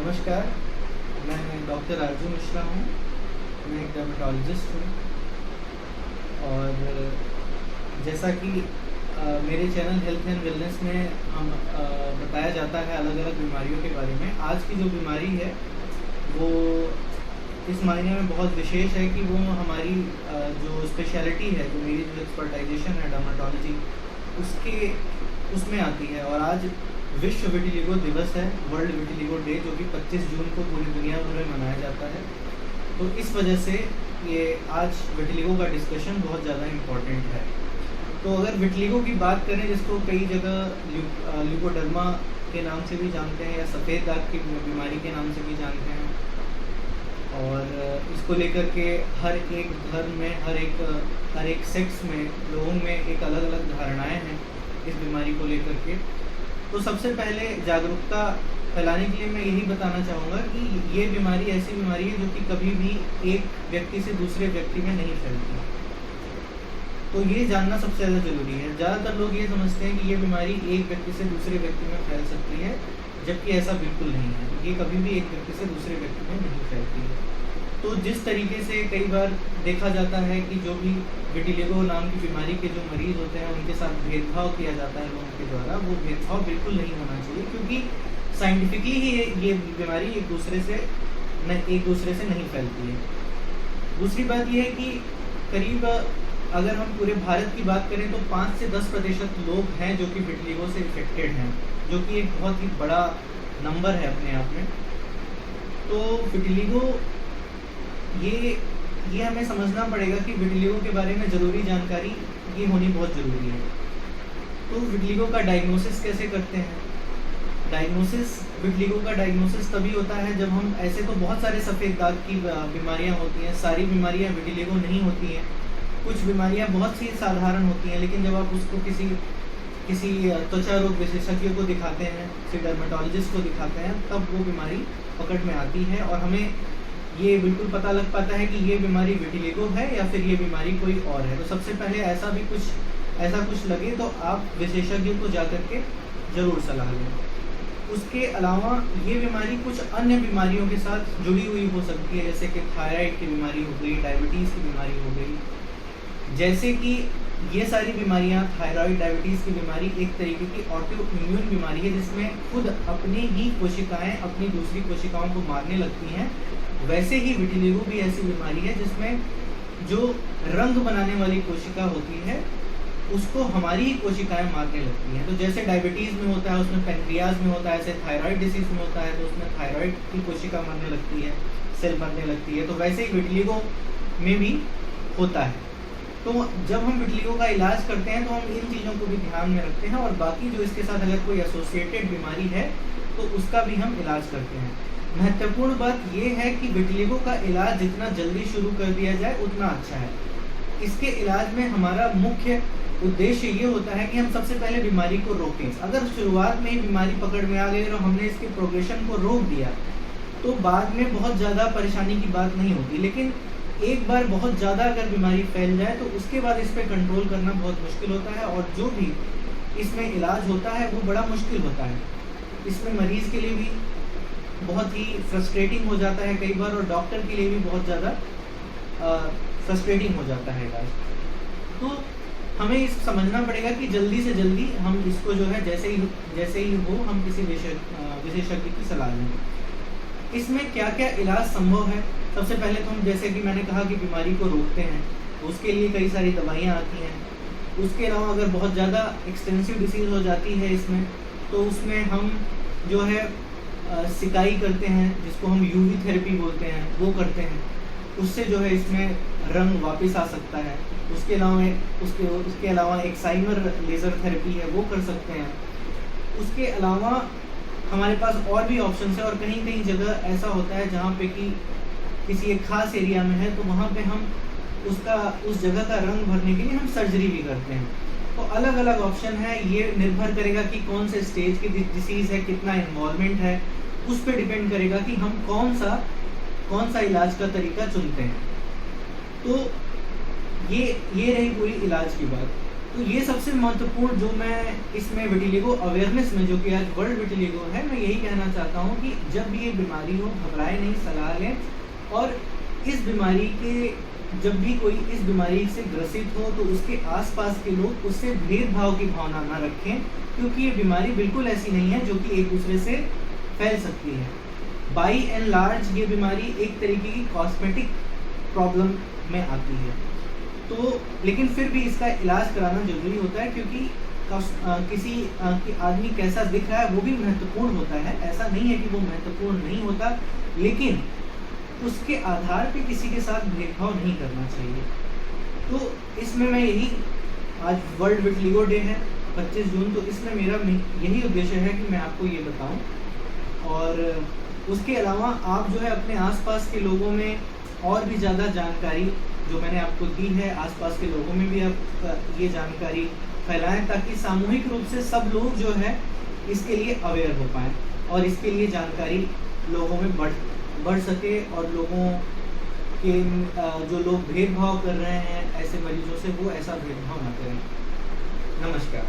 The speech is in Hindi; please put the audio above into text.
नमस्कार, मैं डॉक्टर आरजू मिश्रा हूँ। मैं एक डर्मेटोलॉजिस्ट हूँ और जैसा कि मेरे चैनल हेल्थ एंड वेलनेस में हम बताया जाता है अलग अलग बीमारियों के बारे में। आज की जो बीमारी है वो इस मायने में बहुत विशेष है कि वो हमारी जो स्पेशलिटी है, जो मेरी जो एक्सपर्टाइजेशन है डर्मेटोलॉजी, उसमें आती है। और आज विश्व विटिलिगो दिवस है, वर्ल्ड विटिलिगो डे, जो कि 25 जून को पूरी दुनिया भर में मनाया जाता है। तो इस वजह से ये आज विटिलिगो का डिस्कशन बहुत ज़्यादा इम्पॉर्टेंट है। तो अगर विटिलिगो की बात करें, जिसको कई जगह ल्यूकोडर्मा के नाम से भी जानते हैं या सफ़ेद दाग की बीमारी के नाम से भी जानते हैं, और इसको लेकर के हर एक धर्म में, हर एक सेक्स में लोगों में एक अलग अलग धारणाएं हैं इस बीमारी को लेकर के। तो सबसे पहले जागरूकता फैलाने के लिए मैं यही बताना चाहूँगा कि ये बीमारी ऐसी बीमारी है जो कि कभी भी एक व्यक्ति से दूसरे व्यक्ति में नहीं फैलती। तो ये जानना सबसे ज़्यादा ज़रूरी है। ज़्यादातर लोग ये समझते हैं कि ये बीमारी एक व्यक्ति से दूसरे व्यक्ति में फैल सकती है, जबकि ऐसा बिल्कुल नहीं है। ये कभी भी एक व्यक्ति से दूसरे व्यक्ति में नहीं फैलती है। तो जिस तरीके से कई बार देखा जाता है कि जो भी विटिलिगो नाम की बीमारी के जो मरीज़ होते हैं उनके साथ भेदभाव किया जाता है लोगों के द्वारा, वो भेदभाव बिल्कुल नहीं होना चाहिए, क्योंकि साइंटिफिकली ही ये बीमारी एक दूसरे से नहीं फैलती है। दूसरी बात यह है कि करीब अगर हम पूरे भारत की बात करें तो 5 से 10% लोग हैं जो कि विटिलिगो से इफेक्टेड हैं, जो कि एक बहुत ही बड़ा नंबर है अपने आप में। तो विटिलिगो ये हमें समझना पड़ेगा कि विटिलिगो के बारे में ज़रूरी जानकारी ये होनी बहुत ज़रूरी है। तो विटिलिगो का डायग्नोसिस कैसे करते हैं? विटिलिगो का डायग्नोसिस तभी होता है जब हम, ऐसे तो बहुत सारे सफ़ेद दाग की बीमारियां होती हैं, सारी बीमारियां विटिलिगो नहीं होती हैं। कुछ बीमारियां बहुत सी साधारण होती हैं, लेकिन जब आप उसको किसी त्वचा रोग विशेषज्ञ को दिखाते हैं, किसी डर्मेटोलॉजिस्ट को दिखाते हैं, तब वो बीमारी पकड़ में आती है और हमें ये बिल्कुल पता लग पाता है कि ये बीमारी विटिलिगो है या फिर ये बीमारी कोई और है। तो सबसे पहले ऐसा कुछ लगे तो आप विशेषज्ञ को जाकर के ज़रूर सलाह लें। उसके अलावा ये बीमारी कुछ अन्य बीमारियों के साथ जुड़ी हुई हो सकती है, जैसे कि थायराइड की बीमारी हो गई, डायबिटीज़ की बीमारी हो गई। जैसे कि ये सारी बीमारियां, थायराइड, डायबिटीज़ की बीमारी एक तरीके की ऑटो इम्यून बीमारी है, जिसमें खुद अपनी ही कोशिकाएं अपनी दूसरी कोशिकाओं को मारने लगती हैं। वैसे ही विटिलिगो भी ऐसी बीमारी है जिसमें जो रंग बनाने वाली कोशिका होती है उसको हमारी ही कोशिकाएं मारने लगती हैं। तो जैसे डायबिटीज़ में होता है, उसमें पैनक्रियाज में होता है, ऐसे थायराइड डिसीज़ में होता है तो उसमें थायराइड की कोशिका मरने लगती है, सेल मरने लगती है। तो वैसे ही विटिलिगो में भी होता है। तो जब हम विटिलिगो का इलाज करते हैं तो हम इन चीज़ों को भी ध्यान में रखते हैं, और बाकी जो इसके साथ अगर कोई एसोसिएटेड बीमारी है तो उसका भी हम इलाज करते हैं। महत्वपूर्ण बात यह है कि विटिलिगो का इलाज जितना जल्दी शुरू कर दिया जाए उतना अच्छा है। इसके इलाज में हमारा मुख्य उद्देश्य ये होता है कि हम सबसे पहले बीमारी को रोकें। अगर शुरुआत में ही बीमारी पकड़ में आ गई और हमने इसके प्रोग्रेशन को रोक दिया तो बाद में बहुत ज़्यादा परेशानी की बात नहीं होती, लेकिन एक बार बहुत ज़्यादा अगर बीमारी फैल जाए तो उसके बाद इस पर कंट्रोल करना बहुत मुश्किल होता है, और जो भी इसमें इलाज होता है वो बड़ा मुश्किल होता है। इसमें मरीज़ के लिए भी बहुत ही फ्रस्ट्रेटिंग हो जाता है कई बार, और डॉक्टर के लिए भी बहुत ज़्यादा फ्रस्ट्रेटिंग हो जाता है इलाज। तो हमें इस समझना पड़ेगा कि जल्दी से जल्दी हम इसको जो है जैसे ही हो हम किसी विशेषज्ञ की सलाह लें। इसमें क्या क्या इलाज संभव है? सबसे पहले तो हम, जैसे कि मैंने कहा कि बीमारी को रोकते हैं, तो उसके लिए कई सारी दवाइयाँ आती हैं। उसके अलावा अगर बहुत ज़्यादा एक्सटेंसिव डिसीज़ हो जाती है इसमें, तो उसमें हम जो है सिकाई करते हैं, जिसको हम यूवी थेरेपी बोलते हैं, वो करते हैं। उससे जो है इसमें रंग वापस आ सकता है। उसके अलावा एक्साइमर लेज़र थेरेपी है, वो कर सकते हैं। उसके अलावा हमारे पास और भी ऑप्शन है, और कहीं कहीं जगह ऐसा होता है जहाँ पे कि किसी एक खास एरिया में है तो वहाँ पे हम उस जगह का रंग भरने के लिए हम सर्जरी भी करते हैं। तो अलग अलग ऑप्शन है, ये निर्भर करेगा कि कौन से स्टेज की डिसीज़ है, कितना इन्वॉल्वमेंट है, उस पर डिपेंड करेगा कि हम कौन सा इलाज का तरीका चुनते हैं। तो ये रही पूरी इलाज की बात। तो ये सबसे महत्वपूर्ण जो मैं इसमें विटिलिगो अवेयरनेस में, जो कि आज वर्ल्ड विटिलिगो है, मैं यही कहना चाहता हूँ कि जब भी ये बीमारी हो घबराए नहीं, सलाह लें। और इस बीमारी के जब भी कोई इस बीमारी से ग्रसित हो तो उसके आसपास के लोग उससे भेदभाव की भावना ना रखें, क्योंकि ये बीमारी बिल्कुल ऐसी नहीं है जो कि एक दूसरे से फैल सकती है। बाई एंड लार्ज ये बीमारी एक तरीके की कॉस्मेटिक प्रॉब्लम में आती है, तो लेकिन फिर भी इसका इलाज कराना जरूरी होता है, क्योंकि किसी आदमी कैसा दिख रहा है वो भी महत्वपूर्ण होता है। ऐसा नहीं है कि वो महत्वपूर्ण नहीं होता, लेकिन उसके आधार पे किसी के साथ भेदभाव नहीं करना चाहिए। तो इसमें मैं यही, आज वर्ल्ड विटिलिगो डे है 25 जून, तो इसमें मेरा यही उद्देश्य है कि मैं आपको ये बताऊं। और उसके अलावा आप जो है अपने आसपास के लोगों में और भी ज़्यादा जानकारी जो मैंने आपको दी है, आसपास के लोगों में भी आप ये जानकारी फैलाएं, ताकि सामूहिक रूप से सब लोग जो है इसके लिए अवेयर हो पाएँ और इसके लिए जानकारी लोगों में बढ़ सके, और लोगों के जो लोग भेदभाव कर रहे हैं ऐसे मरीजों से, वो ऐसा भेदभाव ना करें। नमस्कार।